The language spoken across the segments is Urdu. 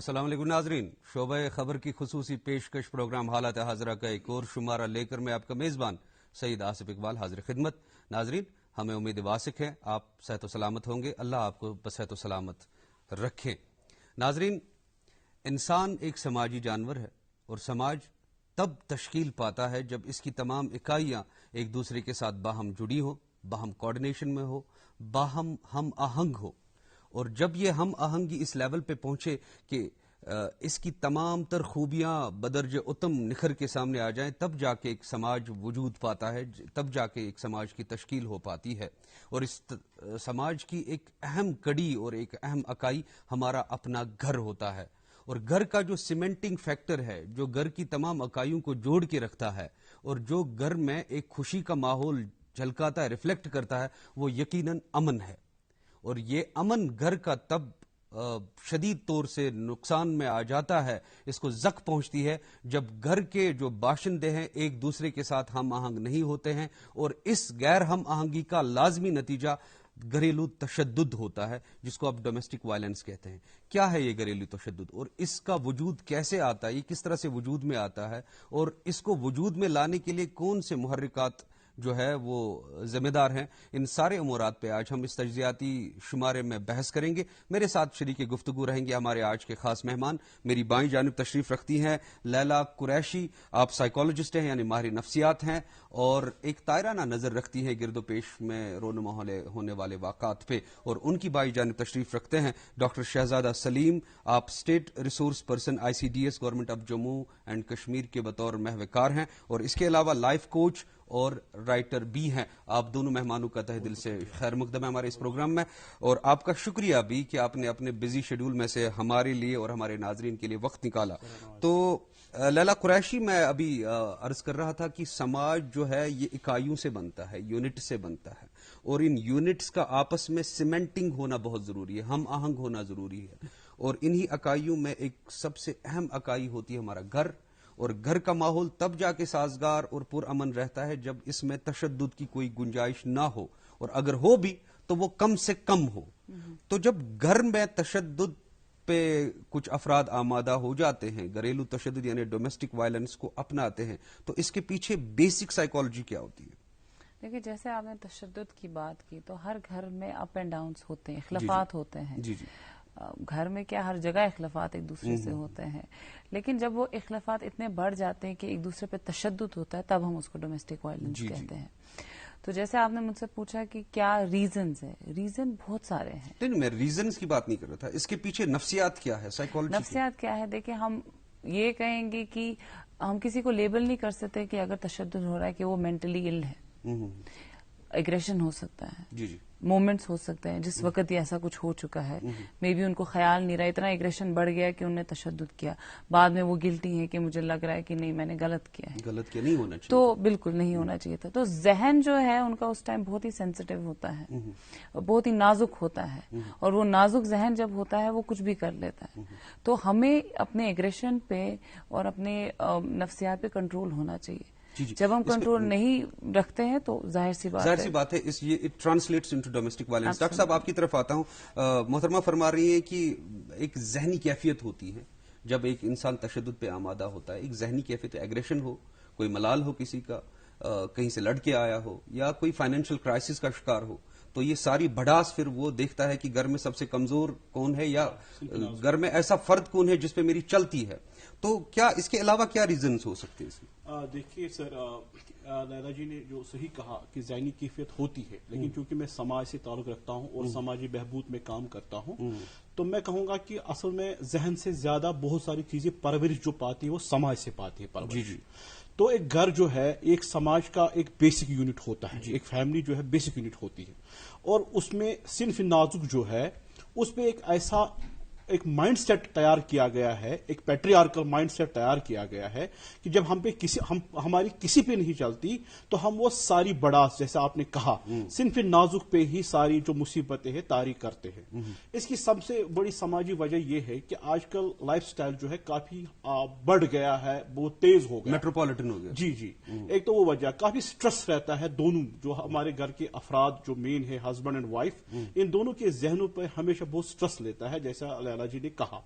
السلام علیکم ناظرین، شعبہ خبر کی خصوصی پیشکش پروگرام حالات حاضرہ کا ایک اور شمارہ لے کر میں آپ کا میزبان سعید آصف اقبال حاضر خدمت. ناظرین، ہمیں امید واسق ہے آپ صحت و سلامت ہوں گے، اللہ آپ کو بصحت و سلامت رکھے. ناظرین، انسان ایک سماجی جانور ہے اور سماج تب تشکیل پاتا ہے جب اس کی تمام اکائیاں ایک دوسرے کے ساتھ باہم جڑی ہو، باہم کوارڈینیشن میں ہو، باہم ہم آہنگ ہو. اور جب یہ ہم آہنگی اس لیول پہ پہنچے کہ اس کی تمام تر خوبیاں بدرج اتم نکھر کے سامنے آ جائیں، تب جا کے ایک سماج وجود پاتا ہے، تب جا کے ایک سماج کی تشکیل ہو پاتی ہے. اور اس سماج کی ایک اہم کڑی اور ایک اہم اکائی ہمارا اپنا گھر ہوتا ہے. اور گھر کا جو سیمنٹنگ فیکٹر ہے، جو گھر کی تمام اکائیوں کو جوڑ کے رکھتا ہے اور جو گھر میں ایک خوشی کا ماحول جھلکاتا ہے، ریفلیکٹ کرتا ہے، وہ یقیناً امن ہے. اور یہ امن گھر کا تب شدید طور سے نقصان میں آ جاتا ہے، اس کو زک پہنچتی ہے جب گھر کے جو باشندے ہیں ایک دوسرے کے ساتھ ہم آہنگ نہیں ہوتے ہیں. اور اس غیر ہم آہنگی کا لازمی نتیجہ گھریلو تشدد ہوتا ہے، جس کو آپ ڈومیسٹک وائلنس کہتے ہیں. کیا ہے یہ گھریلو تشدد اور اس کا وجود کیسے آتا ہے، یہ کس طرح سے وجود میں آتا ہے، اور اس کو وجود میں لانے کے لیے کون سے محرکات جو ہے وہ ذمہ دار ہیں؟ ان سارے امورات پہ آج ہم اس تجزیاتی شمارے میں بحث کریں گے. میرے ساتھ شریک گفتگو رہیں گے ہمارے آج کے خاص مہمان. میری بائیں جانب تشریف رکھتی ہیں لیلا قریشی، آپ سائیکالوجسٹ ہیں یعنی ماہر نفسیات ہیں، اور ایک تائرانہ نظر رکھتی ہیں گرد و پیش میں رونما ہونے والے واقعات پہ. اور ان کی بائیں جانب تشریف رکھتے ہیں ڈاکٹر شہزادہ سلیم، آپ state resource person ICDS government of Jammu and Kashmir کے بطور محوکار ہیں، اور اس کے علاوہ لائف کوچ اور رائٹر بھی ہیں. آپ دونوں مہمانوں کا تہ دل سے خیر مقدم ہے ہمارے اس پروگرام میں، اور آپ کا شکریہ بھی کہ آپ نے اپنے بزی شیڈول میں سے ہمارے لیے اور ہمارے ناظرین کے لیے وقت نکالا. تو لیلا قریشی، میں ابھی عرض کر رہا تھا کہ سماج جو ہے یہ اکائیوں سے بنتا ہے، یونٹ سے بنتا ہے، اور ان یونٹس کا آپس میں سیمنٹنگ ہونا بہت ضروری ہے، ہم آہنگ ہونا ضروری ہے. اور انہی اکائیوں میں ایک سب سے اہم اکائی ہوتی ہے ہمارا گھر. اور گھر کا ماحول تب جا کے سازگار اور پرامن رہتا ہے جب اس میں تشدد کی کوئی گنجائش نہ ہو، اور اگر ہو بھی تو وہ کم سے کم ہو. تو جب گھر میں تشدد پہ کچھ افراد آمادہ ہو جاتے ہیں، گھریلو تشدد یعنی ڈومیسٹک وائلنس کو اپناتے ہیں، تو اس کے پیچھے بیسک سائیکالوجی کیا ہوتی ہے؟ دیکھیے، جیسے آپ نے تشدد کی بات کی تو ہر گھر میں اپ اینڈ ڈاؤنس ہوتے ہیں، اختلافات ہوتے ہیں. جی جی گھر میں کیا، ہر جگہ اختلافات ایک دوسرے سے ہوتے ہیں، لیکن جب وہ اختلافات اتنے بڑھ جاتے ہیں کہ ایک دوسرے پہ تشدد ہوتا ہے، تب ہم اس کو ڈومیسٹک وائلنس کہتے ہیں. تو جیسے آپ نے مجھ سے پوچھا کہ کیا ریزنز ہیں، ریزن بہت سارے ہیں. نہیں، میں ریزنز کی بات نہیں کر رہا تھا، اس کے پیچھے نفسیات کیا ہے، سائیکالوجی نفسیات کیا ہے؟ دیکھیں، ہم یہ کہیں گے کہ ہم کسی کو لیبل نہیں کر سکتے کہ اگر تشدد ہو رہا ہے کہ وہ مینٹلی ال ہے. ایگریشن ہو سکتا ہے، جی جی مومنٹس ہو سکتے ہیں جس وقت یہ ایسا کچھ ہو چکا ہے، مے بی ان کو خیال نہیں رہا، اتنا ایگریشن بڑھ گیا کہ انہوں نے تشدد کیا، بعد میں وہ گلٹی ہے کہ مجھے لگ رہا ہے کہ نہیں، میں نے غلط کیا ہے. غلط کیا نہیں ہونا چاہیے، تو بالکل نہیں ہونا چاہیے تھا. تو ذہن جو ہے ان کا اس ٹائم بہت ہی سینسیٹیو ہوتا ہے، بہت ہی نازک ہوتا ہے، اور وہ نازک ذہن جب ہوتا ہے وہ کچھ بھی کر لیتا ہے. تو ہمیں اپنے ایگریشن پہ اور اپنے نفسیات پہ کنٹرول ہونا چاہیے. جب ہم کنٹرول نہیں رکھتے ہیں تو ظاہر سی بات ہے یہ translates into domestic violence. Doctor صاحب، آپ کی طرف آتا ہوں. محترمہ فرما رہی ہیں کہ ایک ذہنی کیفیت ہوتی ہے جب ایک انسان تشدد پہ آمادہ ہوتا ہے. ایک ذہنی کیفیت، ایگریشن ہو، کوئی ملال ہو کسی کا، کہیں سے لڑ کے آیا ہو، یا کوئی فائنینشیل کرائسس کا شکار ہو، تو یہ ساری بڑاس پھر وہ دیکھتا ہے کہ گھر میں سب سے کمزور کون ہے، یا گھر میں ایسا فرد کون ہے جس پہ میری چلتی ہے. تو کیا اس کے علاوہ کیا ریزنز ہو سکتے ہیں اس میں؟ دیکھیے سر، لیلا جی نے جو صحیح کہا کہ ذہنی کیفیت ہوتی ہے، لیکن چونکہ میں سماج سے تعلق رکھتا ہوں اور سماجی بہبود میں کام کرتا ہوں، تو میں کہوں گا کہ اصل میں ذہن سے زیادہ بہت ساری چیزیں پرورش جو پاتی ہے وہ سماج سے پاتی ہے پرورش. تو ایک گھر جو ہے ایک سماج کا ایک بیسک یونٹ ہوتا ہے، ایک فیملی جو ہے بیسک یونٹ ہوتی ہے، اور اس میں صنف نازک جو ہے اس پہ ایک مائنڈ سیٹ تیار کیا گیا ہے، ایک پیٹریارکل مائنڈ سیٹ تیار کیا گیا ہے کہ جب ہماری کسی پہ نہیں چلتی تو ہم وہ ساری بڑاس، جیسا آپ نے کہا، صنف نازک پہ ہی ساری جو مصیبتیں ہیں طاری کرتے ہیں. اس کی سب سے بڑی سماجی وجہ یہ ہے کہ آج کل لائف سٹائل جو ہے کافی بڑھ گیا ہے، بہت تیز ہو گیا، میٹروپولیٹن ہو گیا. جی. ایک تو وہ وجہ، کافی سٹریس رہتا ہے دونوں جو ہمارے گھر کے افراد جو مین ہے، ہسبینڈ اینڈ وائف، ان دونوں کے ذہنوں پہ ہمیشہ بہت سٹریس لیتا ہے، جیسا لیلا جی نے کہا,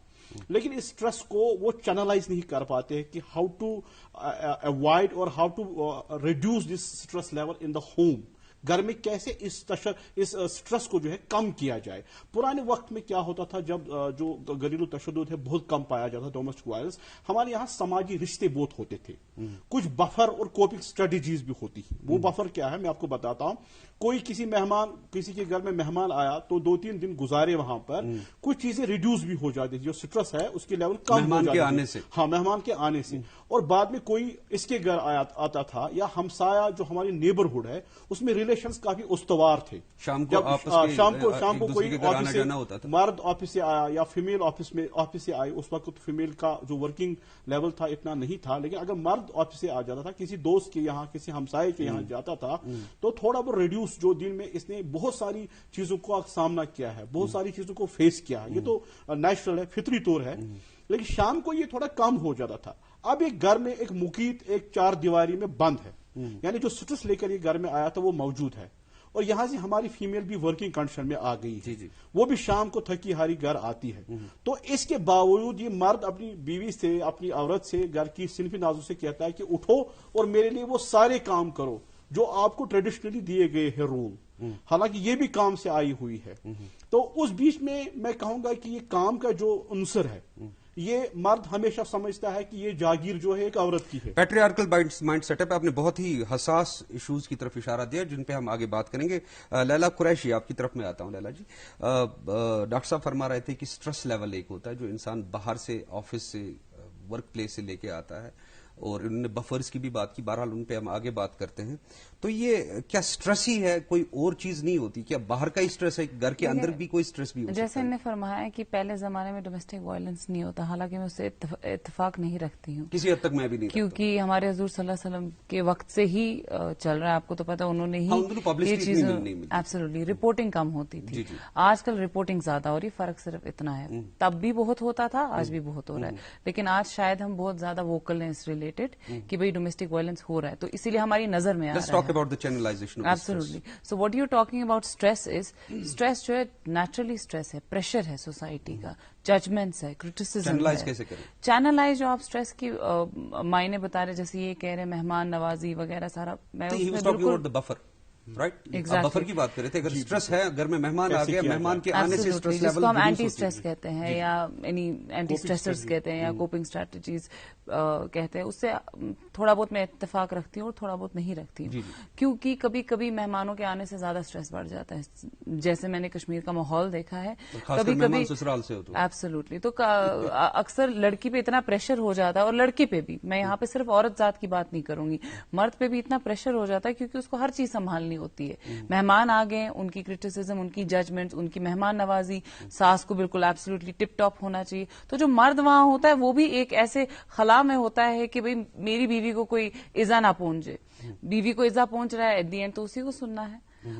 لیکن اس اسٹریس کو وہ چینلائز نہیں کر پاتے کہ ہاؤ ٹو اوائڈ اور how to reduce this stress level in the home. گھر میں کیسے اس اسٹریس کو جو ہے کم کیا جائے. پرانے وقت میں کیا ہوتا تھا, جب جو گھریلو تشدد ہے بہت کم پایا جاتا, ڈومیسٹک وائلنس, ہمارے یہاں سماجی رشتے بہت ہوتے تھے, کچھ بفر اور کوپنگ اسٹریٹجیز بھی ہوتی ہیں. وہ بفر کیا ہے میں آپ کو بتاتا ہوں. کوئی کسی کے گھر میں مہمان آیا تو 2-3 دن گزارے وہاں پر, کچھ چیزیں ریڈیوس بھی ہو جاتی تھی, جو سٹرس ہے اس کی لیول کم ہو جاتی تھی. ہاں, مہمان کے آنے سے. اور بعد میں کوئی اس کے گھر آتا تھا, یا ہمسایہ جو ہماری نیبرہڈ ہے اس میں ریلیشنز کافی استوار تھے. شام کو کوئی آفس سے مرد آفس سے آیا یا فیمیل آفس سے آئی, اس وقت فیمیل کا جو ورکنگ لیول تھا اتنا نہیں تھا, لیکن اگر مرد آفس سے آ جاتا تھا, کسی دوست کے یہاں کسی ہمسائے کے یہاں جاتا تھا, تو تھوڑا بہت ریڈیوس, جو دن میں اس نے بہت ساری چیزوں کا سامنا کیا ہے, بہت ساری چیزوں کو فیس کیا ہے, یہ تو نیچرل ہے, فطری طور ہے, لیکن شام کو یہ تھوڑا کم ہو جاتا تھا. اب ایک گھر میں ایک مقید ایک 4 دیواری میں بند ہے, یعنی جو سٹرس لے کر یہ گھر میں آیا تھا وہ موجود ہے, اور یہاں سے ہماری فیمیل بھی ورکنگ کنڈیشن میں آ گئی ہے, وہ بھی شام کو تھکی ہاری گھر آتی ہے. تو اس کے باوجود یہ مرد اپنی بیوی سے, اپنی عورت سے, گھر کی صنفی نازوں سے کہتا ہے کہ اٹھو اور میرے لیے وہ سارے کام کرو جو آپ کو ٹریڈیشنلی دیے گئے ہیں رول, حالانکہ یہ بھی کام سے آئی ہوئی ہے. تو اس بیچ میں کہوں گا کہ یہ کام کا جو عنصر ہے, یہ مرد ہمیشہ سمجھتا ہے کہ یہ جاگیر جو ہے ایک عورت کی ہے. Patriarchal mindset up. آپ نے بہت ہی حساس ایشوز کی طرف اشارہ دیا جن پہ ہم آگے بات کریں گے. لیلا قریشی, آپ کی طرف میں آتا ہوں. لیلا جی, ڈاکٹر صاحب فرما رہے تھے کہ سٹریس لیول ایک ہوتا ہے جو انسان باہر سے, آفس سے, ورک پلیس سے لے کے آتا ہے, اور انہوں نے بفرز کی بھی بات کی, بہرحال ان پہ ہم آگے بات کرتے ہیں. تو یہ کیا سٹریس ہی ہے, کوئی اور چیز نہیں ہوتی کیا؟ باہر کا ہی سٹریس ہے, گھر کے اندر بھی کوئی سٹریس بھی ہو سکتا ہے؟ جیسے انہوں نے فرمایا ہے کہ پہلے زمانے میں ڈومیسٹک وائلنس نہیں ہوتا, حالانکہ میں اس سے اتفاق نہیں رکھتی ہوں, کسی حد تک میں بھی نہیں, کیونکہ ہمارے حضور صلی اللہ علیہ وسلم کے وقت سے ہی چل رہا ہے. آپ کو تو پتا, انہوں نے ہی یہ چیز ایبسولوٹلی, رپورٹنگ کم ہوتی تھی. آج کل رپورٹنگ زیادہ ہو رہی, فرق صرف اتنا ہے. تب بھی بہت ہوتا تھا, آج بھی بہت ہو رہا ہے, لیکن آج شاید ہم بہت زیادہ ووکل ہیں اس ریلیٹڈ کہ بھئی ڈومیسٹک وائلنس ہو رہا ہے, تو اسی لیے ہماری نظر میں آ رہا ہے. Absolutely. So what you're talking about stress is, stress جو ہے نیچرلی اسٹریس ہے, پریشر ہے سوسائٹی کا, ججمنٹس ہے, کرٹیسزم ہے. چینلائز جو آپ اسٹریس کی معنی بتا رہے, جیسے یہ کہہ رہے مہمان نوازی وغیرہ سارا, میں بفر کی بات کرے تھے. اگر اسٹریس ہے گھر میں, مہمان آ گیا, مہمان کے آنے سے اسٹریس لیول, جس کو ہم اینٹی اسٹریس کہتے ہیں یا اینٹی اسٹریسرز کہتے ہیں یا کوپنگ اسٹریٹجیز کہتے ہیں, اس سے تھوڑا بہت میں اتفاق رکھتی ہوں اور تھوڑا بہت نہیں رکھتی ہوں, کیونکہ کبھی کبھی مہمانوں کے آنے سے زیادہ اسٹریس بڑھ جاتا ہے. جیسے میں نے کشمیر کا ماحول دیکھا ہے, کبھی کبھی ایبسولوٹلی, تو اکثر لڑکی پہ اتنا پریشر ہو جاتا ہے, اور لڑکے پہ بھی, میں یہاں پہ صرف عورت ذات کی بات نہیں کروں گی, مرد پہ بھی اتنا پریشر ہو جاتا ہے کیونکہ اس کو ہر چیز سنبھالنی ہوتی ہے. مہمان آ گئے, ان کی کرٹیسزم, ان کی ججمنٹ, ان کی مہمان نوازی, ساس کو بالکل ایبسولوٹلی ٹپ ٹاپ ہونا چاہیے. تو جو مرد وہاں ہوتا ہے وہ بھی ایک ایسے خلا میں ہوتا ہے کہ بھئی میری بیوی کو کوئی ایزا نہ پہنچے, بیوی کو ایزا پہنچ رہا ہے, ایٹ دی اینڈ تو اسی کو سننا ہے.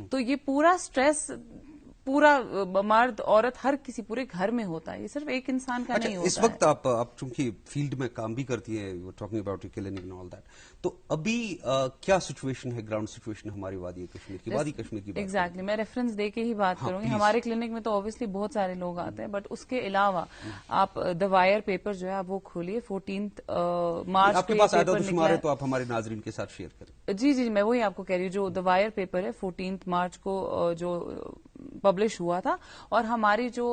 تو یہ پورا اسٹریس پورا مرد عورت ہر کسی پورے گھر میں ہوتا ہے, یہ صرف ایک انسان کا نہیں ہوتا. اس وقت آپ چونکہ فیلڈ میں کام بھی کرتی ہیں, talking about clinic and all that, تو ابھی کیا سچویشن ہے, گراؤنڈ سچویشن ہماری وادی کشمیر کی؟ ایگزیکٹلی, میں ریفرنس دے کے ہی بات کروں گی. ہمارے کلینک میں تو اوبیسلی بہت سارے لوگ آتے ہیں, بٹ اس کے علاوہ آپ دا وائر پیپر جو ہے آپ وہ کھولیے, 14 مارچ آپ کے پاس اعداد و شمار ہے تو آپ ہمارے ناظرین کے ساتھ شیئر کریں. جی, میں وہی آپ کو کہہ رہی ہوں, جو دا وائر پیپر ہے 14 مارچ کو جو پبلش ہوا تھا, اور ہماری جو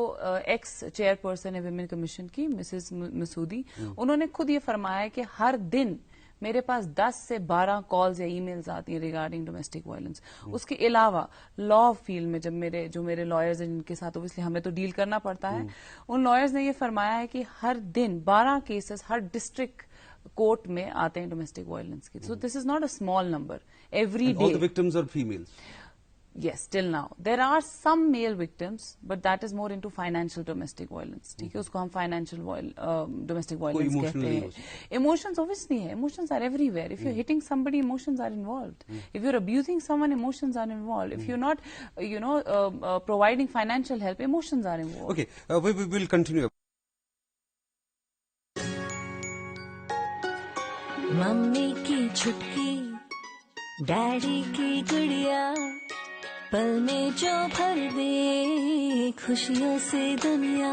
ایکس چیئر پرسن ہے ویمن کمیشن کی, مسز مسعودی, انہوں نے خود یہ فرمایا کہ ہر دن میرے پاس 10 سے 12 کالز یا ای میلز آتی ہیں ریگارڈنگ ڈومیسٹک وائلنس. اس کے علاوہ لا فیلڈ میں جب میرے لائرز ہیں جن کے ساتھ اوبیسلی ہمیں تو ڈیل کرنا پڑتا ہے, ان لائرز نے یہ فرمایا ہے کہ ہر دن 12 کیسز ہر ڈسٹرکٹ کورٹ میں آتے ہیں ڈومیسٹک وائلنس کے. So this is not a small number every day. All the victims are females? Yes, till now. There are some male victims, but that is more into financial domestic violence. ٹھیک ہے, اس کو ہم financial domestic violence کہتے ہیں. Emotions obviously ہے, emotions are everywhere. If you're hitting somebody, emotions are involved. If you're abusing someone, emotions are involved. If you're not, providing financial help, emotions are involved. Okay, we will continue. Mummy کی چھٹکی, ڈیڈی کی گڑیا, پل میں جو بھر دے خوشیوں سے دنیا,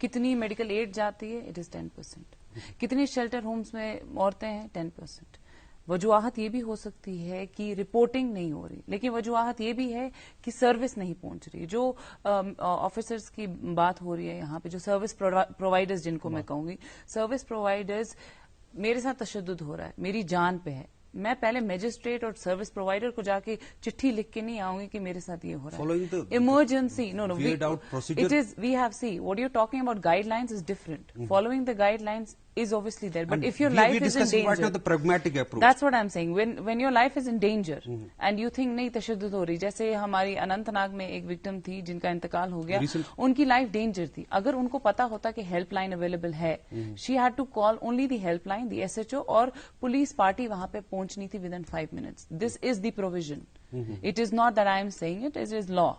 کتنی میڈیکل ایڈ جاتی ہے, اٹ از 10%. کتنی شیلٹر ہومز میں عورتیں ہیں, 10%. وجوہات یہ بھی ہو سکتی ہے کہ رپورٹنگ نہیں ہو رہی, لیکن وجوہات یہ بھی ہے کہ سروس نہیں پہنچ رہی. جو آفیسرز کی بات ہو رہی ہے یہاں پہ, جو سروس پرووائڈرز جن کو میں کہوں گی, سروس پرووائڈرز, میرے ساتھ تشدد ہو رہا ہے, میری جان پہ ہے, میں پہلے میجسٹریٹ اور سروس پرووائڈر کو جا کے چٹھی لکھ کے نہیں آؤں گی کہ میرے ساتھ یہ ہو رہا ہے. Emergency, no it is, we have see what you talking about guidelines is different. Following the guidelines is obviously there, but if your life is in danger, the pragmatic approach. That's what I'm saying. When your life is in danger and you think نہیں تشدد ہو رہی, جیسے ہماری اننت ناگ میں ایک وکٹم تھی جن کا انتقال ہو گیا, ان کی لائف ڈینجر تھی. اگر ان کو پتا ہوتا کہ ہیلپ لائن اویلیبل ہے, she had to call only the help line, the SHO, اور پولیس پارٹی وہاں پہ پہنچنی تھی within 5 minutes. This is the provision. It is not that I am saying it is law.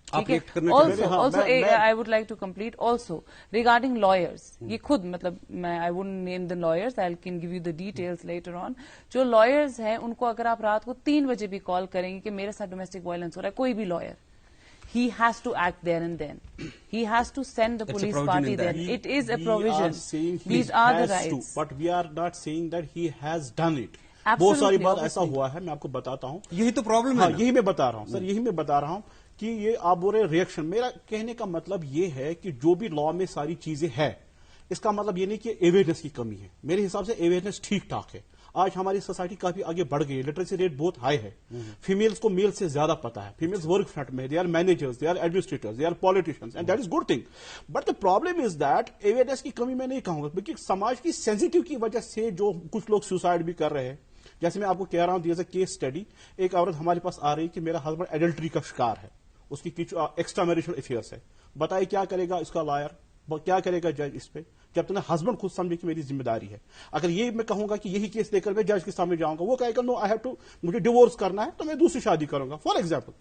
Also, I would like to complete also regarding lawyers. یہ خود مطلب میں I wouldn't name the lawyers, I can give you the details later on. جو lawyers ہیں ان کو اگر آپ رات کو 3 بجے بھی کال کریں گے کہ میرے ساتھ ڈومیسٹک وائلنس ہو رہا ہے, کوئی بھی lawyer, he has to act there and then. He has to send the police party there. It is a provision. These are the rights. But we are not saying that he has done it. بہت ساری بات ایسا ہوا ہے, میں آپ کو بتاتا ہوں. یہی تو پرابلم ہے. یہی میں بتا رہا ہوں سر, یہی میں بتا رہا ہوں کہ یہ آپ بول رہے ریئیکشن. میرا کہنے کا مطلب یہ ہے کہ جو بھی لا میں ساری چیزیں ہیں, اس کا مطلب یہ نہیں کہ اویئرنیس کی کمی ہے. میرے حساب سے اویئرنیس ٹھیک ٹھاک ہے. آج ہماری سوسائٹی کافی آگے بڑھ گئی ہے, لٹریسی ریٹ بہت ہائی ہے. فیمیلز کو میل سے زیادہ پتا ہے. فیمیلز ورک فرنٹ میں, they are managers, they are administrators, they are politicians, and that is good thing. But the problem is that awareness کی کمی میں نہیں کہوں گا, کیونکہ سماج کی سینسٹیو کی وجہ سے جو کچھ لوگ سوسائڈ بھی کر رہے ہیں. جیسے میں آپ کو کہہ رہا ہوں, there is a case study. ایک عورت ہمارے پاس آ رہی کہ میرا ہسبینڈ ایڈلٹری کا شکار ہے, اس کی کچھ ایکسٹرا میریٹل افیئرس ہے. بتائیے کیا کرے گا اس کا لائر, کیا کرے گا جج اس پہ, جب تک ہسبینڈ خود سمجھے کہ میری ذمہ داری ہے. اگر یہ میں کہوں گا کہ یہی کیس لے کر میں جج کے سامنے جاؤں گا, وہ کہے گا نو آئی ہیو ٹو, مجھے ڈیورس کرنا ہے تو میں دوسری شادی کروں گا فار ایگزامپل.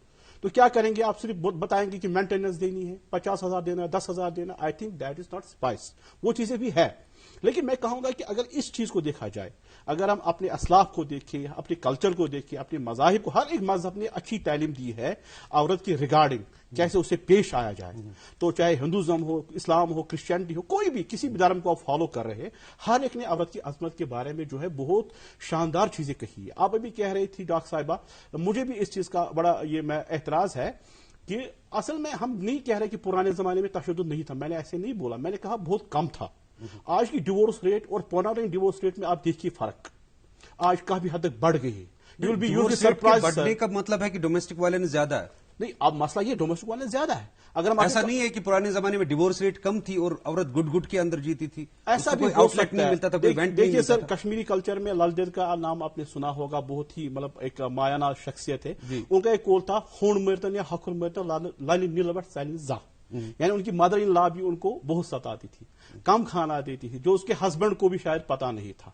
تو کیا کریں گے آپ, صرف بتائیں گے کہ مینٹیننس دینی ہے, 50,000 دینا ہے, 10,000 دینا. I think that is not spice. وہ چیزیں بھی ہے, لیکن میں کہوں گا کہ اگر اس چیز کو دیکھا جائے, اگر ہم اپنے اسلاف کو دیکھیں, اپنے کلچر کو دیکھیں, اپنے مذاہب کو, ہر ایک مذہب نے اچھی تعلیم دی ہے عورت کی ریگارڈنگ, کیسے اسے پیش آیا جائے. تو چاہے ہندوازم ہو, اسلام ہو, کرسچینٹی ہو, کوئی بھی کسی بھی دھرم کو آپ فالو کر رہے ہیں, ہر ایک نے عورت کی عظمت کے بارے میں جو ہے بہت شاندار چیزیں کہی ہے. آپ ابھی کہہ رہی تھی ڈاکٹر صاحبہ, مجھے بھی اس چیز کا بڑا یہ میں اعتراض ہے کہ اصل میں ہم نہیں کہہ رہے کہ پرانے زمانے میں تشدد نہیں تھا. میں نے ایسے نہیں بولا, میں نے کہا بہت کم تھا. آج کی ڈیورس ریٹ اور پرانے ڈیورس ریٹ میں آپ دیکھیے فرق آج کافی حد تک بڑھ گئی ہے. بڑھنے کا مطلب ہے کہ ڈومیسٹک وائلنس زیادہ ہے. نہیں, اب مسئلہ یہ ڈومیسٹک وائلنس زیادہ ہے. اگر ہم ایسا نہیں ہے کہ پرانے زمانے میں ڈیورس ریٹ کم تھی اور عورت گٹ گٹ کے اندر جیتی تھی, ایسا بھی آؤٹ لیٹ نہیں ملتا تھا, کوئی ایونٹ نہیں. دیکھیے سر, کشمیری کلچر میں لل دید کا نام آپ نے سنا ہوگا, بہت ہی مطلب ایک مایانہ شخصیت ہے. ان کا ایک کول تھا, خون مرتن یا حقر مرتن لالی نیلبٹ سیلن زا, یعنی ان کی مدر ان لا بھی ان کو بہت ستاتی تھی, کم کھانا دیتی تھی, جو اس کے ہسبینڈ کو بھی شاید پتا نہیں تھا.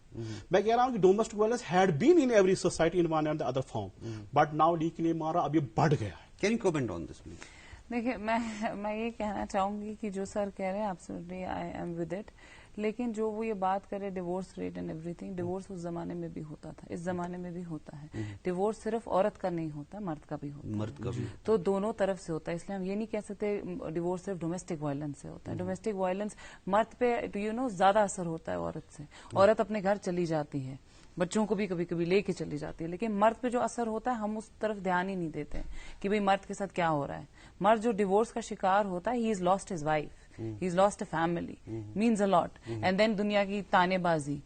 میں کہہ رہا ہوں کہ domestic violence had been in every society in one and other form, but now لیکن یہ مارا اب یہ بڑھ گیا ہے. Can you comment on this please? دیکھیے, میں یہ کہنا چاہوں گی کہ جو سر کہہ رہے ہیں absolutely I am with it, لیکن جو وہ یہ بات کرے ڈیورس ریٹ اینڈ ایوری تھنگ, ڈیورس اس زمانے میں بھی ہوتا تھا, اس زمانے میں بھی ہوتا ہے. ڈیورس صرف عورت کا نہیں ہوتا, مرد کا بھی ہوتا ہے, تو دونوں طرف سے ہوتا ہے. اس لیے ہم یہ نہیں کہہ سکتے ڈیورس صرف ڈومیسٹک وائلنس سے ہوتا ہے. ڈومیسٹک وائلنس مرد پہ زیادہ اثر ہوتا ہے عورت سے. عورت اپنے گھر چلی جاتی ہے, بچوں کو بھی کبھی کبھی لے کے چلی جاتی ہے, لیکن مرد پہ جو اثر ہوتا ہے ہم اس طرف دھیان ہی نہیں دیتے کہ بھئی مرد کے ساتھ کیا ہو رہا ہے. مرد جو ڈیورس کا شکار ہوتا ہے, he is lost his wife, he is lost a family, means a lot, and then دنیا کی تانے بازی.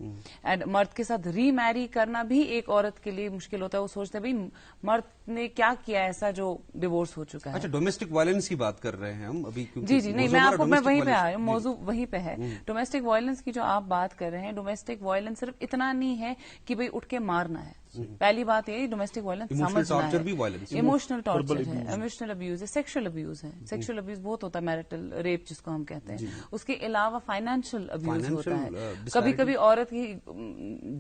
اینڈ مرد کے ساتھ ری میری کرنا بھی ایک عورت کے لیے مشکل ہوتا ہے. وہ سوچتے ہیں بھائی مرد نے کیا کیا ایسا جو ڈیورس ہو چکا ہے. اچھا, ڈومیسٹک وائلنس کی بات کر رہے ہیں ہم ابھی. جی نہیں, میں آپ کو میں وہیں پہ آ رہی ہوں, موضوع وہیں پہ ہے. ڈومیسٹک وائلنس کی جو آپ بات کر رہے ہیں, ڈومیسٹک وائلنس صرف اتنا نہیں ہے کہ بھئی اٹھ کے مارنا ہے. پہلی بات یہ ڈومیسٹک وائلنس سمجھنا ہے, ایموشنل ٹارچر ہے, ایموشنل ابیوز ہے, سیکشل ابیوز ہے. سیکشل ابیوز بہت ہوتا ہے, میرٹل ریپ جس کو ہم کہتے ہیں. اس کے علاوہ فائنینشیل ابیوز ہوتا ہے. کبھی کبھی عورت کی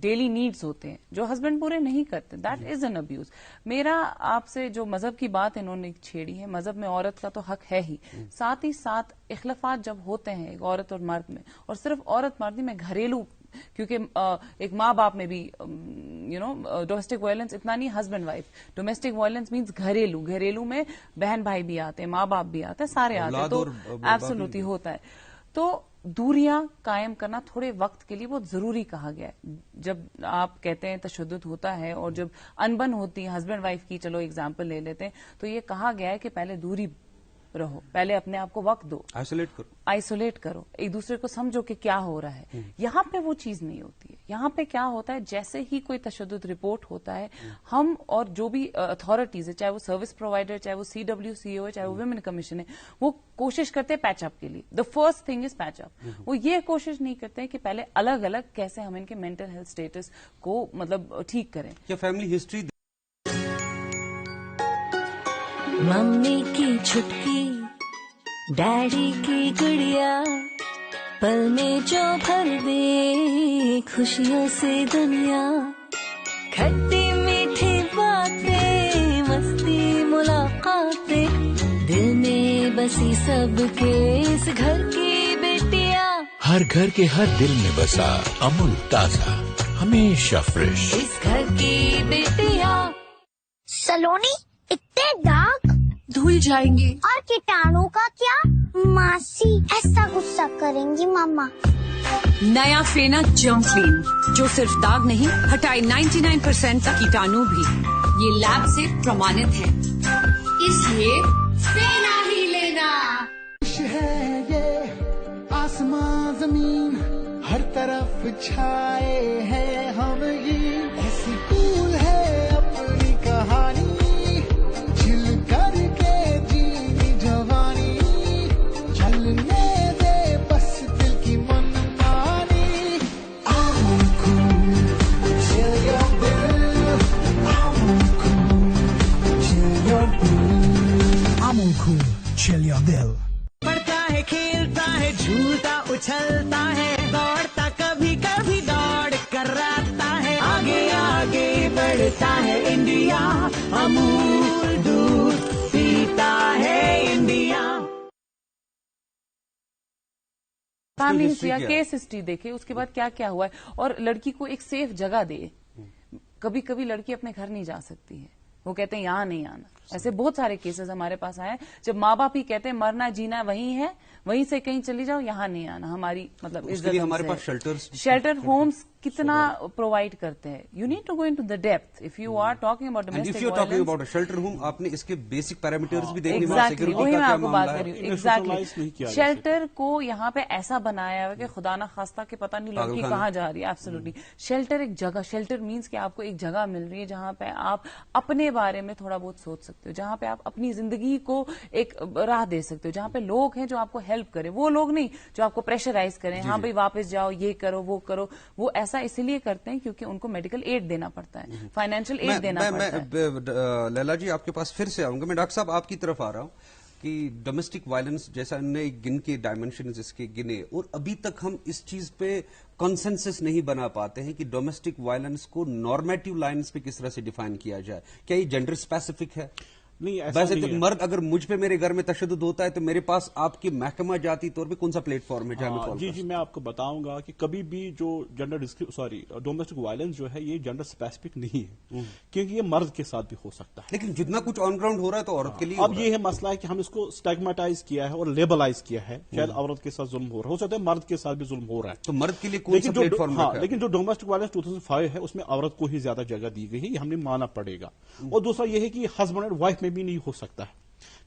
ڈیلی نیڈز ہوتے ہیں جو ہسبینڈ پورے نہیں کرتے, دیٹ از این ابیوز. میرا آپ سے جو مذہب کی بات انہوں نے چھیڑی ہے, مذہب میں عورت کا تو حق ہے ہی, ساتھ ہی ساتھ اختلافات جب ہوتے ہیں ایک عورت اور مرد میں, اور صرف عورت مرد میں گھریلو, کیونکہ ایک ماں باپ میں بھی ڈومیسٹک وائلنس اتنا نہیں, husband wife. Domestic violence means گھریلو میں بہن بھائی بھی آتے ہیں, ماں باپ بھی آتے ہیں, سارے آتے ہیں, تو ایبسولوٹلی ہوتا ہے. تو دوریاں قائم کرنا تھوڑے وقت کے لیے بہت ضروری کہا گیا ہے. جب آپ کہتے ہیں تشدد ہوتا ہے اور جب انبن ہوتی ہے ہسبینڈ وائف کی, چلو ایگزامپل لے لیتے ہیں, تو یہ کہا گیا ہے کہ پہلے دوری رہو, پہلے اپنے آپ کو وقت دو, آئسولیٹ کرو, ایک دوسرے کو سمجھو کہ کیا ہو رہا ہے. یہاں پہ وہ چیز نہیں ہوتی ہے. یہاں پہ کیا ہوتا ہے, جیسے ہی کوئی تشدد رپورٹ ہوتا ہے, ہم اور جو بھی اتھارٹیز ہے, چاہے وہ سروس پرووائڈر, چاہے وہ CWCO ہے, چاہے وہ ویمن کمیشن ہے, وہ کوشش کرتے ہیں پیچ اپ کے لیے. دا فرسٹ تھنگ از پیچ اپ. وہ یہ کوشش نہیں کرتے ہیں کہ پہلے الگ الگ کیسے ہم ان کے مینٹل ہیلتھ اسٹیٹس کو مطلب ٹھیک کریں. کیا فیملی ہسٹری ممی کی چھٹکی ڈیڈی کی گڑیا, پل میں جو بھر دے خوشیوں سے دنیا, کھٹی میٹھی باتیں مستی ملاقاتیں, دل میں بسی سب کے اس گھر کی بیٹیاں, ہر گھر کے ہر دل میں بسا امول تازہ ہمیشہ فریش, اس گھر کی بیٹیاں. سلونی اتنے داغ دھل جائیں گے. اور کیٹانو کا کیا؟ ماسی ایسا غصہ کریں گی ماما. نیا فینا جرم کلین جو صرف داغ نہیں ہٹائے 99% کا کیٹانو بھی. یہ لیب سے پرمانت ہے, اس لیے فینا ہی لینا. ہے یہ آسمان زمین ہر طرف چھائے ہیں ہم, یہ ایسی کول ہے اپنی کہانی, چل کر کے جینی جوانی, چلنے دے بس دل کی من مانی. امول کول چل your دل, امول کول چل your دل, امول کول چل your دل. پڑھتا ہے کھیلتا ہے جھولتا اچھلتا ہے, دوڑتا کبھی کبھی دوڑ کر راتا ہے, آگے آگے بڑھتا ہے انڈیا, امول دودھ پیتا ہے انڈیا. فیملی ہسٹری یا کیس ہسٹری دیکھے, اس کے بعد کیا کیا ہوا ہے, اور لڑکی کو ایک سیف جگہ دے. کبھی کبھی لڑکی اپنے گھر نہیں جا سکتی ہے, وہ کہتے ہیں یہاں نہیں آنا. ایسے بہت سارے کیسز ہمارے پاس آئے جب ماں باپ ہی کہتے ہیں مرنا جینا وہیں ہے, وہیں سے کہیں چلی جاؤ, یہاں نہیں آنا. ہماری مطلب ہمارے پاس شیلٹر ہومز کتنا پرووائڈ کرتے ہیں. You need to go in to the depth of you are talking about domestic shelter home. آپ نے اس کے بیسک پیرامیٹرز بھی دیکھنے, وہی میں آپ کو بات کر رہی ہوں. ایگزیکٹلی شیلٹر کو یہاں پہ ایسا بنایا ہے کہ خدا نہ خواستہ کہ پتہ نہیں لڑکی کہاں جا رہی ہے. ایبسولوٹلی شیلٹر ایک جگہ, شیلٹر مینس کہ آپ کو ایک جگہ مل رہی ہے جہاں پہ آپ اپنے بارے میں تھوڑا بہت سوچ سکتے ہو, جہاں پہ آپ اپنی زندگی کو ایک راہ دے سکتے ہو, جہاں پہ لوگ ہیں جو آپ کو ہیلپ کریں, وہ لوگ نہیں جو آپ کو پریشرائز کریں, ہاں بھائی واپس جاؤ, یہ کرو وہ کرو. وہ ایسا اسی لیے کرتے ہیں کیونکہ ان کو میڈیکل ایڈ دینا پڑتا ہے, فائنینشیل ایڈ دینا پڑتا ہے. لیلا جی آپ کے پاس پھر سے آؤں گا. میں ڈاکٹر صاحب آپ کی طرف آ رہا ہوں کہ ڈومیسٹک وائلنس جیسا انہوں نے گن کے ڈائمینشنز اس کے گنے, اور ابھی تک ہم اس چیز پہ کنسنسس نہیں بنا پاتے ہیں کہ ڈومیسٹک وائلنس کو نارمیٹیو لائنز پہ کس طرح سے ڈیفائن کیا جائے. کیا یہ جینڈر اسپیسیفک ہے؟ نہیں, ویسے تو مرد اگر مجھ پہ میرے گھر میں تشدد ہوتا ہے تو میرے پاس آپ کی محکمہ جاتی طور پہ کون سا پلیٹ فارم ہے جہاں میں جی میں آپ کو بتاؤں گا کہ کبھی بھی جو ڈومیسٹک وائلنس جو ہے یہ جینڈر اسپیسیفک نہیں ہے, کیونکہ یہ مرد کے ساتھ بھی ہو سکتا ہے. لیکن جتنا کچھ آن گراؤنڈ ہو رہا ہے تو عورت کے لیے اب یہ ہے مسئلہ ہے کہ ہم اس کو اسٹیگماٹائز کیا ہے اور لیبلائز کیا ہے. شاید عورت کے ساتھ ظلم ہو سکتا ہے, مرد کے ساتھ بھی ظلم ہو رہا ہے. تو مرد کے لیے کون سا پلیٹ فارم ہے؟ لیکن جو ڈومیسٹک وائلنس 2005 ہے اس میں عورت کو ہی زیادہ جگہ دی گئی ہے, یہ ہم نے مانا پڑے گا. اور دوسرا یہ ہے کہ ہسبینڈ اور وائف میں بھی نہیں ہو سکتا.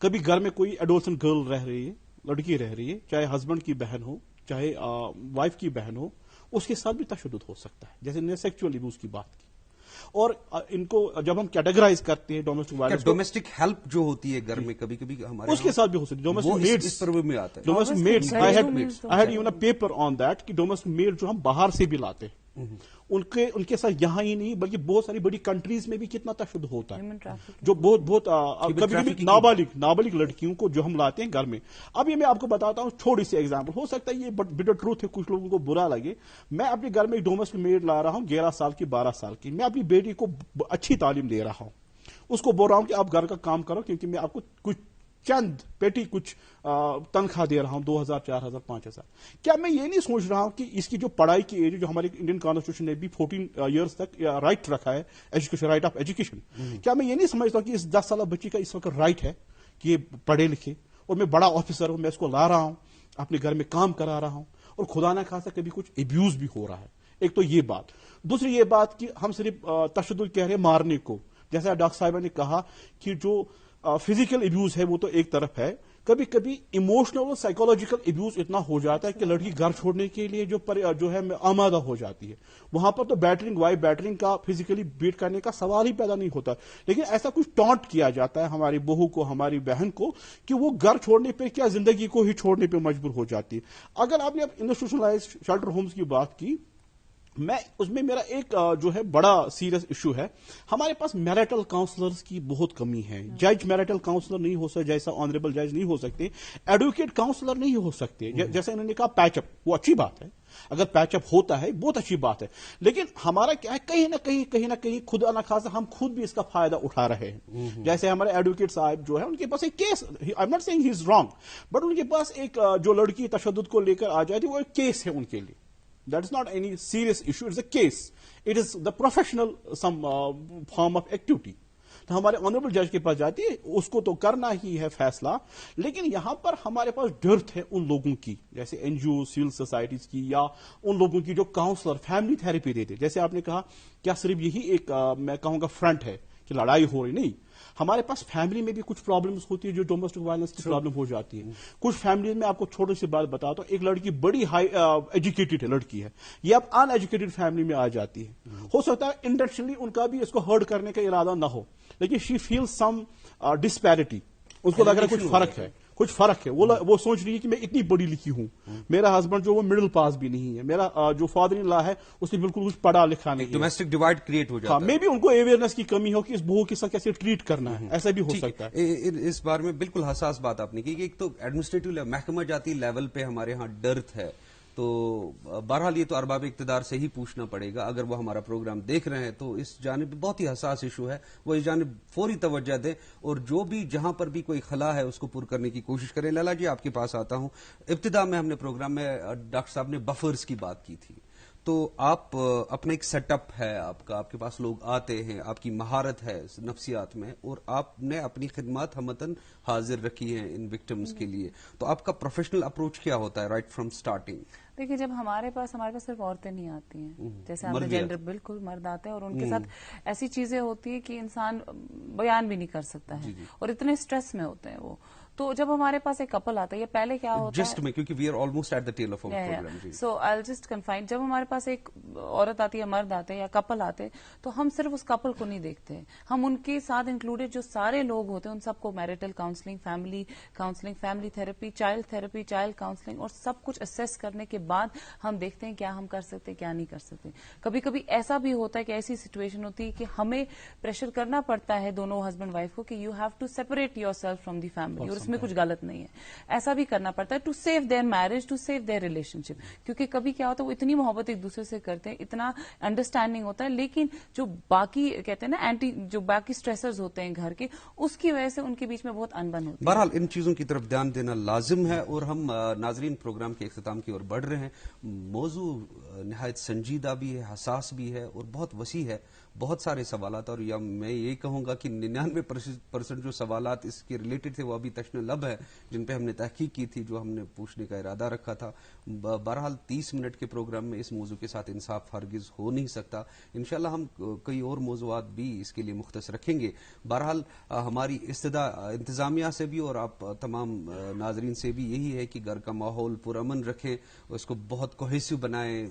کبھی گھر میں کوئی ایڈولسنٹ گرل رہ رہی ہے, لڑکی رہ رہی ہے, چاہے ہسبینڈ کی بہن ہو چاہے وائف کی بہن ہو, اس کے ساتھ بھی تشدد ہو سکتا ہے, جیسے نے سیکچوئل ابیوز کی بات کی. اور ان کو جب ہم کیٹیگرائز کرتے ہیں ڈومیسٹک وائلنس, ڈومیسٹک ہیلپ جو ہوتی ہے گھر میں کبھی کبھی ہمارے اس کے ساتھ بھی ہو سکتی ہے. ڈومیسٹک میڈس پر میں آتا ہے. Domestic maids I had even a paper on that کہ ڈومیسٹک میڈ جو ہم باہر سے بھی لاتے ہیں ان کے ساتھ یہاں ہی نہیں بلکہ بہت ساری بڑی کنٹریز میں بھی کتنا تشدد ہوتا ہے, جو بہت کبھی نابالغ لڑکیوں کو جو ہم لاتے ہیں گھر میں. اب یہ میں آپ کو بتاتا ہوں چھوٹی سی ایگزامپل, ہو سکتا ہے یہ بٹر ٹروتھ ہے, کچھ لوگوں کو برا لگے. میں اپنے گھر میں ایک ڈومیسٹک میڈ لا رہا ہوں 11 سال کی 12 سال کی. میں اپنی بیٹی کو اچھی تعلیم دے رہا ہوں, اس کو بول رہا ہوں کہ آپ گھر کا کام کرو کیونکہ میں آپ کو کچھ چند پیٹی کچھ تنخواہ دے رہا ہوں 2000 4000 5000. کیا میں یہ نہیں سوچ رہا ہوں کہ اس کی جو پڑھائی کی ایج جو ہمارے انڈین کانسٹیٹیوشن نے بھی 14 ایئرس تک رائٹ رکھا ہے ایجوکیشن, رائٹ آف ایجوکیشن, کیا میں یہ نہیں سمجھتا کہ اس 10 سالہ بچی کا اس وقت رائٹ ہے کہ یہ پڑھے لکھے, اور میں بڑا آفیسر ہوں, میں اس کو لا رہا ہوں اپنے گھر میں کام کرا رہا ہوں اور خدا نہ خاصا کبھی کچھ ایبیوز بھی ہو رہا ہے. ایک تو یہ بات. دوسری یہ بات کہ ہم صرف تشدد کہہ رہے ہیں مارنے کو. جیسا ڈاکٹر صاحبہ نے کہا کہ جو فزیکل ایبیوز ہے وہ تو ایک طرف ہے, کبھی کبھی ایموشنل اور سائیکولوجیکل ایبیوز اتنا ہو جاتا ہے کہ لڑکی گھر چھوڑنے کے لیے جو ہے آمادہ ہو جاتی ہے. وہاں پر تو بیٹرنگ کا فزیکلی بیٹ کرنے کا سوال ہی پیدا نہیں ہوتا, لیکن ایسا کچھ ٹانٹ کیا جاتا ہے ہماری بہو کو, ہماری بہن کو, کہ وہ گھر چھوڑنے پہ کیا زندگی کو ہی چھوڑنے پہ مجبور ہو جاتی ہے. اگر آپ نے اب انسٹیٹیوشنلائزڈ شیلٹر ہومز کی بات کی, اس میں میرا ایک جو ہے بڑا سیریس ایشو ہے. ہمارے پاس میرٹل کاؤنسلرز کی بہت کمی ہے. جج میرٹل کاؤنسلر نہیں ہو سکتے, جیسا آنریبل جج نہیں ہو سکتے, ایڈوکیٹ کاؤنسلر نہیں ہو سکتے. جیسا انہوں نے کہا پیچ اپ, وہ اچھی بات ہے, اگر پیچ اپ ہوتا ہے بہت اچھی بات ہے, لیکن ہمارا کیا ہے کہیں نہ کہیں خدا نہ خاصا ہم خود بھی اس کا فائدہ اٹھا رہے ہیں. جیسے ہمارے ایڈوکیٹ صاحب جو ہے ان کے پاس ایک case, I am not seeing he is wrong, but ان کے پاس ایک جو لڑکی تشدد کو لے کر آ جاتی ہے وہ ایک کیس ہے ان کے لیے. That is not any serious issue, it's a case. It is the professional some form of activity. تو ہمارے آنریبل جج کے پاس جاتی ہے, اس کو تو کرنا ہی ہے فیصلہ, لیکن یہاں پر ہمارے پاس ڈرتھ ہے ان لوگوں کی, جیسے این جی او, سول سوسائٹیز کی, یا ان لوگوں کی جو کاؤنسلر فیملی تھراپی دیتے. جیسے آپ نے کہا کیا صرف یہی ایک میں کہوں گا فرنٹ ہے کہ لڑائی ہو رہی, نہیں, ہمارے پاس فیملی میں بھی کچھ پرابلمز ہوتی ہے جو ڈومیسٹک وائلنس کی پرابلم ہو جاتی ہے. کچھ فیملیز میں آپ کو چھوٹی سی بات بتاتا ہوں, ایک لڑکی بڑی ہائی ایجوکیٹڈ ہے, لڑکی ہے, یہ اب ان ایجوکیٹڈ فیملی میں آ جاتی ہے. ہو سکتا ہے انٹینشنلی ان کا بھی اس کو ہرٹ کرنے کا ارادہ نہ ہو, لیکن شی فیل سم ڈسپیرٹی, اس کو لگ رہا ہے کچھ فرق ہے, وہ سوچ رہی ہے کہ میں اتنی بڑی لکھی ہوں, میرا ہسبینڈ جو وہ مڈل پاس بھی نہیں ہے, میرا جو فادر ان لا ہے اس نے بالکل کچھ پڑھا لکھا نہیں, ڈومیسٹک ڈیوائڈ کریٹ ہو جاتا ہے. مے بی ان کو اویئرنیس کی کمی ہو کہ اس بہو کے ساتھ کیسے ٹریٹ کرنا ہے, ایسا بھی ہو سکتا ہے. اس بارے میں بالکل حساس بات آپ نے کی کہ ایک تو ایڈمنسٹریٹو محکمہ جاتی لیول پہ ہمارے ہاں ڈرتھ ہے, تو بہرحال یہ تو ارباب اقتدار سے ہی پوچھنا پڑے گا. اگر وہ ہمارا پروگرام دیکھ رہے ہیں تو اس جانب بہت ہی حساس ایشو ہے, وہ اس جانب فوری توجہ دیں, اور جو بھی جہاں پر بھی کوئی خلا ہے اس کو پر کرنے کی کوشش کریں. لالا جی آپ کے پاس آتا ہوں. ابتدا میں ہم نے پروگرام میں ڈاکٹر صاحب نے بفرز کی بات کی تھی, تو آپ اپنا ایک سیٹ اپ ہے آپ کا, آپ کے پاس لوگ آتے ہیں, آپ کی مہارت ہے نفسیات میں, اور آپ نے اپنی خدمات ہمتن حاضر رکھی ہیں ان وکٹمز کے لیے. تو آپ کا پروفیشنل اپروچ کیا ہوتا ہے رائٹ فرام سٹارٹنگ؟ دیکھیے, جب ہمارے پاس صرف عورتیں نہیں آتی ہیں, جیسے ہمارے جینڈر, بالکل مرد آتے ہیں, اور ان کے ساتھ ایسی چیزیں ہوتی ہیں کہ انسان بیان بھی نہیں کر سکتا ہے, اور اتنے اسٹریس میں ہوتے ہیں وہ. تو جب ہمارے پاس ایک کپل آتا ہے, یہ پہلے کیا ہوتا ہے جسٹ میں, کیونکہ we are almost at the tail of our program, so I just confine, جب ہمارے پاس ایک عورت آتی ہے, مرد آتے ہیں یا کپل آتے, تو ہم صرف اس کپل کو نہیں دیکھتے, ہم ان کے ساتھ انکلوڈیڈ جو سارے لوگ ہوتے ہیں ان سب کو marital counselling, family therapy, child counselling, اور سب کچھ اسیس کرنے کے بعد ہم دیکھتے ہیں کیا ہم کر سکتے کیا نہیں کر سکتے. کبھی کبھی ایسا بھی ہوتا ہے کہ ایسی سچویشن ہوتی ہے کہ ہمیں پریشر کرنا پڑتا ہے دونوں ہسبینڈ وائف کو کہ you have to separate your self from the family, اور اس میں کچھ غلط نہیں ہے. ایسا بھی کرنا پڑتا ہے to save their marriage, to save their relationship, کیونکہ کبھی کیا ہوتا ہے وہ اتنی محبت ایک دوسرے سے کرتے ہیں, اتنا انڈرسٹینڈنگ ہوتا ہے, لیکن جو باقی کہتے ہیں نا جو باقی اسٹریسرز ہوتے ہیں گھر کے, اس کی وجہ سے ان کے بیچ میں بہت انبن ہوتی ہے. بہرحال ان چیزوں کی طرف دھیان دینا لازم ہے. اور ہم ناظرین پروگرام کے اختتام کی اور بڑھ رہے ہیں. موضوع نہایت سنجیدہ بھی ہے, حساس بھی ہے, اور بہت وسیع ہے, بہت سارے سوالات, اور یا میں یہ کہوں گا کہ 99% جو سوالات اس کے ریلیٹڈ تھے وہ ابھی تشن لب ہے, جن پہ ہم نے تحقیق کی تھی, جو ہم نے پوچھنے کا ارادہ رکھا تھا. بہرحال 30 منٹ کے پروگرام میں اس موضوع کے ساتھ انصاف ہرگز ہو نہیں سکتا. انشاءاللہ ہم کئی اور موضوعات بھی اس کے لیے مختص رکھیں گے. بہرحال ہماری انتظامیہ سے بھی اور آپ تمام ناظرین سے بھی یہی ہے کہ گھر کا ماحول پرامن رکھیں, اس کو بہت کوہیسو بنائیں,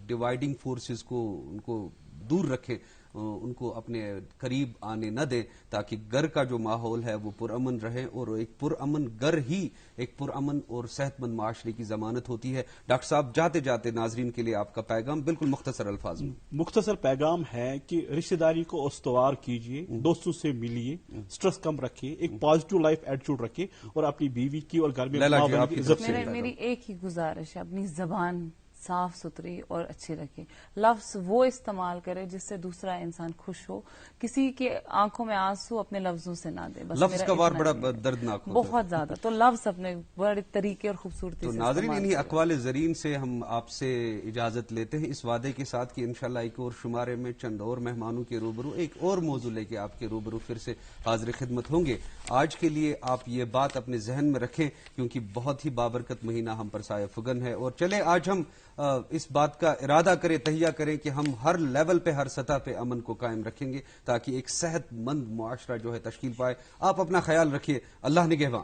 ڈیوائڈنگ فورسز کو ان کو دور رکھیں, ان کو اپنے قریب آنے نہ دیں, تاکہ گھر کا جو ماحول ہے وہ پرامن رہے, اور ایک پرامن گھر ہی ایک پرامن اور صحت مند معاشرے کی ضمانت ہوتی ہے. ڈاکٹر صاحب جاتے جاتے ناظرین کے لیے آپ کا پیغام بالکل مختصر الفاظ میں. مختصر پیغام ہے کہ رشتہ داری کو استوار کیجیے, دوستوں سے ملیے, سٹریس کم رکھیے, ایک پازیٹیو لائف ایٹیٹیوڈ رکھیے, اور اپنی بیوی کی اور گھر میں میری ایک ہی گزارش ہے, اپنی زبان صاف ستھری اور اچھی رکھیں. لفظ وہ استعمال کرے جس سے دوسرا انسان خوش ہو. کسی کے آنکھوں میں آنسو اپنے لفظوں سے نہ دے. لفظ کا وار بڑا دردناک ہوتا ہے بہت زیادہ. تو لفظ اپنے بڑے طریقے اور خوبصورتی تو سے ناظرین انہی اقوال زرین سے ہم آپ سے اجازت لیتے ہیں اس وعدے کے ساتھ کہ انشاءاللہ ایک اور شمارے میں چند اور مہمانوں کے روبرو ایک اور موضوع لے کے آپ کے روبرو پھر سے حاضر خدمت ہوں گے. آج کے لیے آپ یہ بات اپنے ذہن میں رکھیں کیونکہ بہت ہی بابرکت مہینہ ہم پر سایہ فگن ہے. اور چلیں آج ہم اس بات کا ارادہ کریں, تہیہ کریں کہ ہم ہر لیول پہ, ہر سطح پہ امن کو قائم رکھیں گے تاکہ ایک صحت مند معاشرہ جو ہے تشکیل پائے. آپ اپنا خیال رکھیے. اللہ نگہباں.